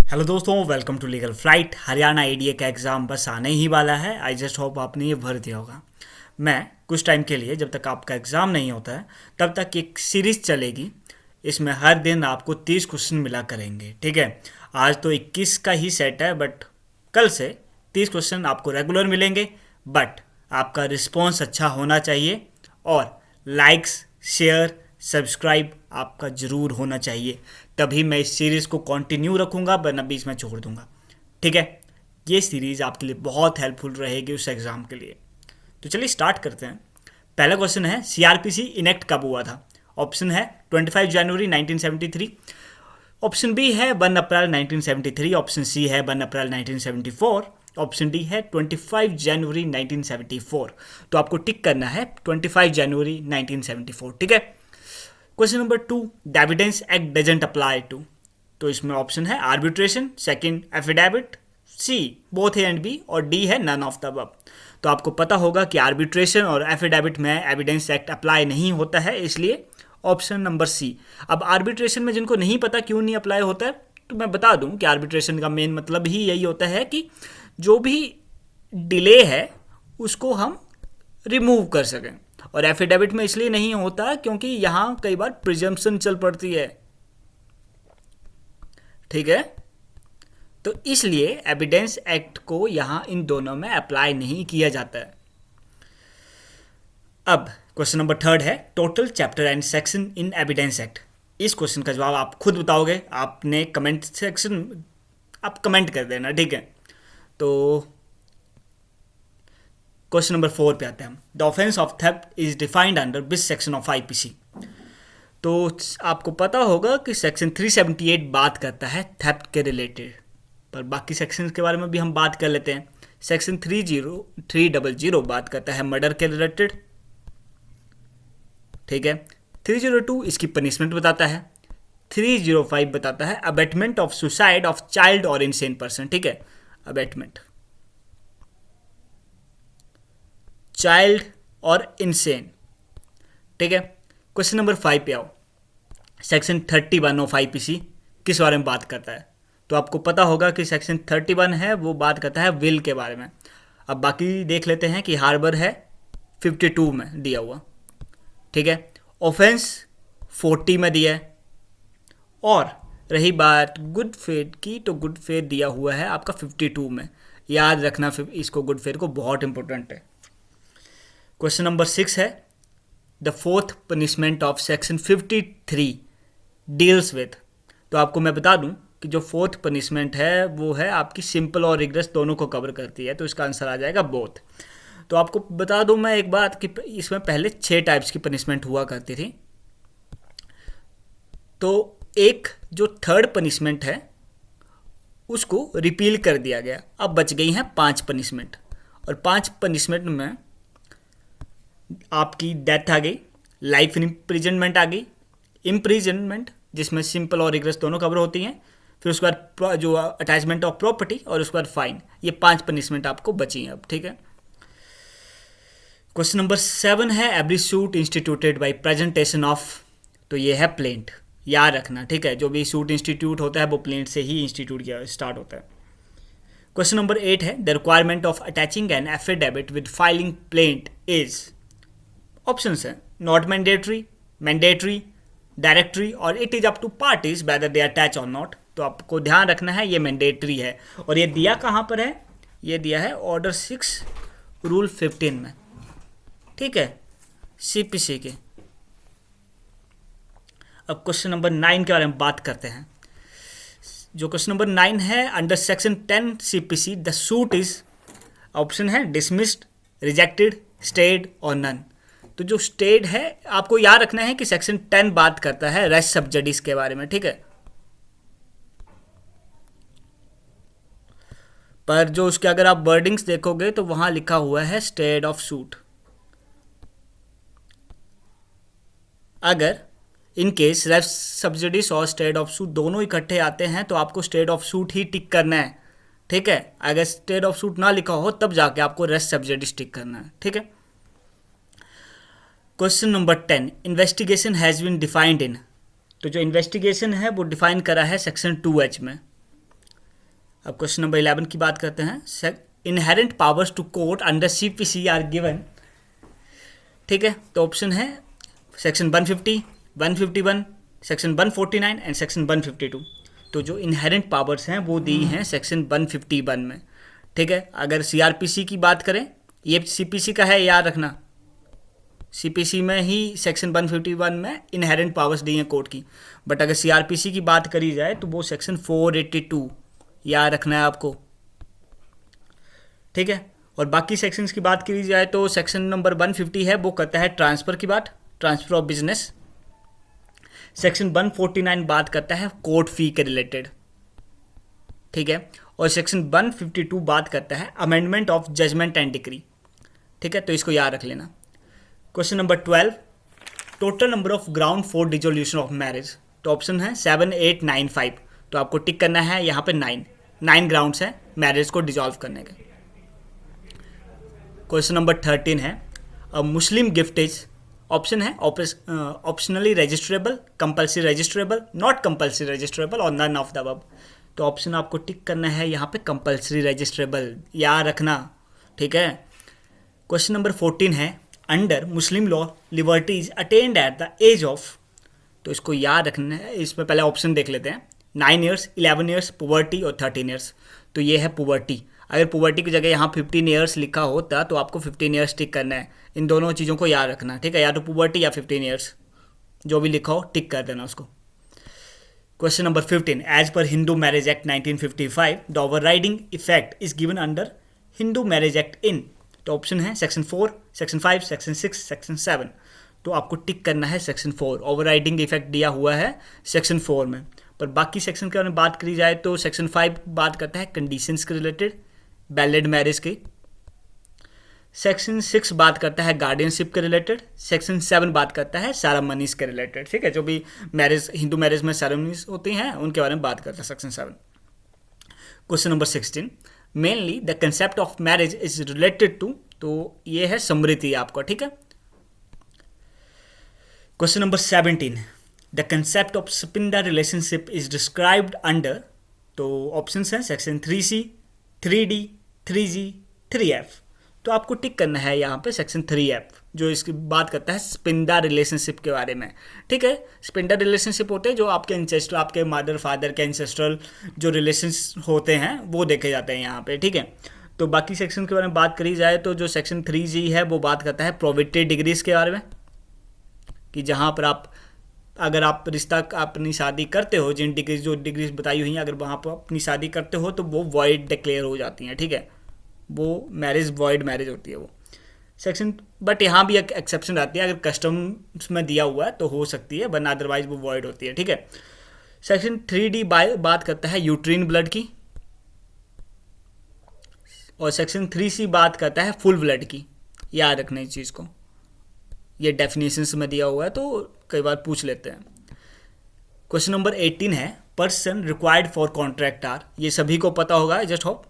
Hello दोस्तों, welcome to legal flight. Haryana ADA का exam बस आने ही वाला है। आई जस्ट होप आपने ये भर दिया होगा। मैं कुछ टाइम के लिए, जब तक आपका एग्ज़ाम नहीं होता है तब तक एक सीरीज़ चलेगी। इसमें हर दिन आपको 30 क्वेश्चन मिला करेंगे। ठीक है, आज तो 21 का ही सेट है, बट कल से 30 क्वेश्चन आपको रेगुलर मिलेंगे। बट आपका रिस्पॉन्स अच्छा होना चाहिए और लाइक्स, शेयर, सब्सक्राइब आपका ज़रूर होना चाहिए, तभी मैं इस सीरीज़ को कंटिन्यू रखूँगा, वरना बीच में छोड़ दूँगा। ठीक है, ये सीरीज़ आपके लिए बहुत हेल्पफुल रहेगी उस एग्ज़ाम के लिए। तो चलिए स्टार्ट करते हैं। पहला क्वेश्चन है, सीआरपीसी इनेक्ट कब हुआ था? ऑप्शन है 25 जनवरी 1973, ऑप्शन बी है 1 अप्रैल 1973, ऑप्शन सी है 1 अप्रैल 1974, ऑप्शन डी है 25 जनवरी 1974। तो आपको टिक करना है 25 जनवरी 1974। ठीक है। Question number 2, the evidence act doesn't apply to. तो इसमें ऑप्शन है arbitration, second affidavit, C both A and B, और डी है नन ऑफ द अबव। तो आपको पता होगा कि आर्बिट्रेशन और एफिडेविट में एविडेंस एक्ट अप्लाई नहीं होता है, इसलिए ऑप्शन नंबर सी। अब आर्बिट्रेशन में जिनको नहीं पता क्यों नहीं अप्लाई होता है, तो मैं बता दूं कि आर्बिट्रेशन का मेन मतलब ही यही होता है कि जो भी डिले है उसको हम रिमूव कर सकें। और एफिडेविट में इसलिए नहीं होता क्योंकि यहां कई बार प्रिजम्पशन चल पड़ती है। ठीक है, तो इसलिए एविडेंस एक्ट को यहां इन दोनों में अप्लाई नहीं किया जाता है। अब क्वेश्चन नंबर 3 है, total chapter and section in evidence act. इस क्वेश्चन का जवाब आप खुद बताओगे, आपने कमेंट सेक्शन आप कमेंट कर देना। ठीक है, तो क्वेश्चन नंबर 4 पे आते हैं हम। The offence of theft is defined under which section of IPC? तो आपको पता होगा कि सेक्शन 378 बात करता है थेफ्ट के रिलेटेड, पर बाकी सेक्शन के बारे में भी हम बात कर लेते हैं। सेक्शन 300 बात करता है मर्डर के रिलेटेड। ठीक है, 302 इसकी पनिशमेंट बताता है। 305 बताता है abetment of suicide of child और इनसेन पर्सन। ठीक है, अबेटमेंट चाइल्ड और इनसेन। ठीक है, क्वेश्चन नंबर 5 पे आओ। सेक्शन 31 ऑफ आईपीसी किस बारे में बात करता है? तो आपको पता होगा कि सेक्शन 31 है वो बात करता है विल के बारे में। अब बाकी देख लेते हैं कि हार्बर है 52 में दिया हुआ। ठीक है, ऑफेंस 40 में दिया है। और रही बात गुड फेथ की, तो गुड फेथ दिया हुआ है आपका 52 में। याद रखना इसको, गुड फेथ को, बहुत इंपॉर्टेंट है। क्वेश्चन नंबर 6 है, the fourth punishment of section 53 deals with. तो आपको मैं बता दूं कि जो फोर्थ पनिशमेंट है वो है आपकी सिंपल और रिग्रेस दोनों को कवर करती है, तो इसका आंसर आ जाएगा बोथ। तो आपको बता दूं मैं एक बात कि इसमें पहले 6 टाइप्स की पनिशमेंट हुआ करती थी। तो एक जो थर्ड पनिशमेंट है उसको रिपील कर दिया गया, अब बच गई हैं 5 पनिशमेंट। और 5 पनिशमेंट में आपकी डेथ आ गई, लाइफ इम्प्रिजनमेंट आ गई, इम्प्रिजनमेंट जिसमें सिंपल और रिग्रेस दोनों कवर होती हैं, फिर उसके बाद जो अटैचमेंट ऑफ प्रॉपर्टी, और उसके बाद फाइन। ये 5 पनिशमेंट आपको बची हैं अब। ठीक है, क्वेश्चन नंबर 7 है, every suit instituted by presentation of. तो ये है प्लेंट, याद रखना। ठीक है, जो भी सूट इंस्टीट्यूट होता है वो प्लेंट से ही इंस्टीट्यूट किया स्टार्ट होता है। क्वेश्चन नंबर 8 है, the requirement of attaching an affidavit with filing plaint is. Options हैं नॉट मैंडेटरी, मैंडेटरी, डायरेक्टरी, और it is up to parties whether they attach और नॉट। तो आपको ध्यान रखना है ये मैंडेटरी है। और ये दिया कहाँ पर है? ये दिया है ऑर्डर 6 रूल 15 में। ठीक है, सीपीसी के। अब क्वेश्चन नंबर 9 के बारे में बात करते हैं। जो क्वेश्चन नंबर 9 है, under section 10 CPC the suit is. Option है डिसमिस्ड, रिजेक्टेड, स्टेड और नन। तो जो स्टेड है, आपको याद रखना है कि सेक्शन 10 बात करता है रेस सब्सिडीज के बारे में। ठीक है, पर जो उसके अगर आप वर्डिंग्स देखोगे तो वहां लिखा हुआ है स्टेड ऑफ सूट। अगर इन केस रेस सब्सिडीज और स्टेड ऑफ सूट दोनों इकट्ठे आते हैं तो आपको स्टेड ऑफ सूट ही टिक करना है। ठीक है, अगर स्टेड ऑफ सूट ना लिखा हो तब जाके आपको रेस सब्सिडीज टिक करना है। ठीक है, question number 10, investigation has been defined in. तो जो इन्वेस्टिगेशन है वो डिफाइन करा है सेक्शन 2H में। अब क्वेश्चन नंबर 11 की बात करते हैं। Inherent powers to court under CPC are given. ठीक है, तो ऑप्शन है सेक्शन 150, 151, सेक्शन 149 एंड सेक्शन 152। तो जो इनहेरेंट पावर्स हैं वो दी हैं सेक्शन 151 में। ठीक है, अगर सीआरपीसी की बात करें, ये सीपीसी का है, याद रखना, सीपीसी में ही सेक्शन 151 में इनहेरेंट पावर्स दी हैं कोर्ट की। बट अगर सीआरपीसी की बात करी जाए तो वो सेक्शन 482 याद रखना है आपको। ठीक है, और बाकी सेक्शंस की बात करी जाए तो सेक्शन नंबर 150 है, वो करता है ट्रांसफ़र की बात, ट्रांसफ़र ऑफ बिजनेस। सेक्शन 149 बात करता है कोर्ट फी के रिलेटेड। ठीक है, और सेक्शन 152 बात करता है amendment of judgement and decree. ठीक है, तो इसको याद रख लेना। Question number 12, total number of ground for dissolution of marriage. तो ऑप्शन है 7, 8, 9, 5। तो आपको टिक करना है यहाँ पे 9 ग्राउंड्स हैं मैरिज को डिसॉल्व करने के। क्वेश्चन नंबर 13 है, मुस्लिम गिफ्टेज। ऑप्शन है optionally registrable, compulsory registrable, not compulsory registrable और नन ऑफ द अबव। तो ऑप्शन आपको टिक करना है यहाँ पे कंपल्सरी रजिस्ट्रेबल, याद रखना। ठीक है, क्वेश्चन नंबर 14 है, under Muslim law liberties attend at the age of. तो इसको याद रखना है, इसमें पहले ऑप्शन देख लेते हैं। 9 ईयर्स, 11 ईयर्स, पुबर्टी और 13 ईयर्स। तो ये है पुबर्टी। अगर पुबर्टी की जगह यहाँ 15 ईयर्स लिखा होता तो आपको 15 ईयर्स टिक करना है। इन दोनों चीज़ों को याद रखना, ठीक है, या तो पुबर्टी या 15 ईयर्स, जो भी लिखा हो टिक कर देना उसको। Question number 15, as per Hindu marriage act 1955 the overriding effect is given under Hindu marriage act in. तो ऑप्शन है सेक्शन 4, सेक्शन 5, सेक्शन 6, सेक्शन 7। तो आपको टिक करना है सेक्शन 4। ओवर राइडिंग इफेक्ट दिया हुआ है सेक्शन 4 में। पर बाकी सेक्शन के बारे में बात करी जाए तो सेक्शन 5 बात करता है कंडीशंस के रिलेटेड, वैलिड मैरिज की। सेक्शन 6 बात करता है गार्डियनशिप के रिलेटेड। सेक्शन 7 बात करता है सेरेमनीज के रिलेटेड। ठीक है, जो भी मैरिज, हिंदू मैरिज में सेरेमनीज होती हैं उनके बारे में बात करता है section 7। Question number 16, mainly the concept of marriage is related to. तो ये है समृद्धि आपका। ठीक है, question number 17, the concept of sapinda relationship is described under. तो ऑप्शन हैं section 3C, 3D, 3G, 3F। तो आपको टिक करना है यहाँ पे सेक्शन 3F, जो इसकी बात करता है स्पिंडा रिलेशनशिप के बारे में। ठीक है, स्पिंडा रिलेशनशिप होते हैं जो आपके एंसेस्टर, आपके मदर फादर के एंसेस्ट्रल जो रिलेशंस होते हैं वो देखे जाते हैं यहाँ पे। ठीक है, तो बाकी सेक्शन के बारे में बात करी जाए तो जो सेक्शन 3G है वो बात करता है प्रोबेटरी डिग्रीज के बारे में, कि जहाँ पर आप, अगर आप रिश्ता, अपनी शादी करते हो, जिन डिग्रीज, जो डिग्रीज बताई हुई हैं, अगर वहाँ पर अपनी शादी करते हो तो वो वॉइड डिक्लेयर हो जाती हैं। ठीक है, वो मैरिज वॉइड मैरिज होती है वो सेक्शन। बट यहाँ भी एक एक्सेप्शन आती है, अगर कस्टम्स में दिया हुआ है तो हो सकती है, वरना अदरवाइज वो वॉइड होती है। ठीक है, सेक्शन 3D बात करता है यूट्रीन ब्लड की, और सेक्शन 3C बात करता है फुल ब्लड की। याद रखना इस चीज़ को, ये डेफिनेशंस में दिया हुआ है तो कई बार पूछ लेते हैं। क्वेश्चन नंबर 18 है, person required for contract are. ये सभी को पता होगा, जस्ट होप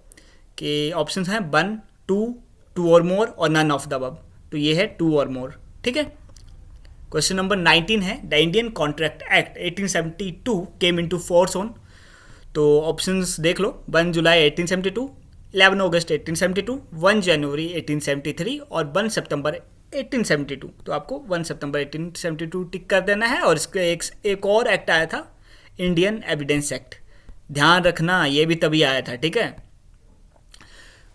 कि ऑप्शन हैं 1, 2, 2 और मोर और नन ऑफ द अबव। तो ये है 2 और मोर। ठीक है, क्वेश्चन नंबर 19 है, the Indian contract act 1872 came into force on. तो ऑप्शंस देख लो, 1 जुलाई 1872, 11 अगस्त 1872, 1 जनवरी 1873 और 1 सितंबर 1872। तो आपको 1 सितंबर 1872 टिक कर देना है। और इसके एक और एक्ट आया था, इंडियन एविडेंस एक्ट, ध्यान रखना ये भी तभी आया था। ठीक है,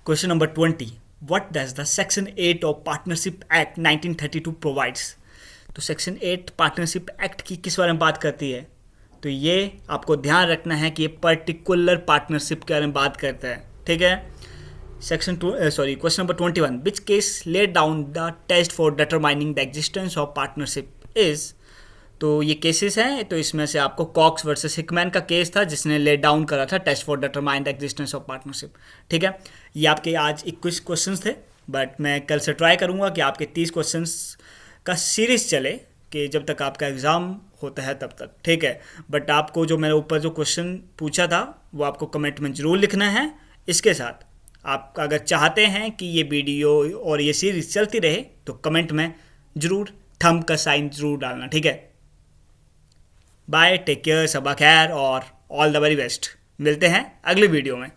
question number 20, what does the section 8 of partnership act 1932 provides. तो सेक्शन 8 पार्टनरशिप एक्ट की किस बारे में बात करती है। तो ये आपको ध्यान रखना है कि ये पर्टिकुलर पार्टनरशिप के बारे में बात करता है। ठीक है, question number 21, which case laid down the test for determining the existence of partnership is. तो ये केसेस हैं, तो इसमें से आपको कॉक्स वर्सेस हिकमैन का केस था जिसने ले डाउन करा था test for determine the existence of partnership. ठीक है, ये आपके आज 21 क्वेश्चंस थे, बट मैं कल से ट्राई करूँगा कि आपके 30 क्वेश्चंस का सीरीज चले, कि जब तक आपका एग्ज़ाम होता है तब तक। ठीक है, बट आपको जो मेरे ऊपर जो क्वेश्चन पूछा था वो आपको कमेंट में ज़रूर लिखना है। इसके साथ आप अगर चाहते हैं कि ये वीडियो और ये सीरीज चलती रहे तो कमेंट में ज़रूर थंब का साइन ज़रूर डालना। ठीक है, बाय, टेक केयर, सबा खैर और ऑल द वेरी बेस्ट। मिलते हैं अगली वीडियो में।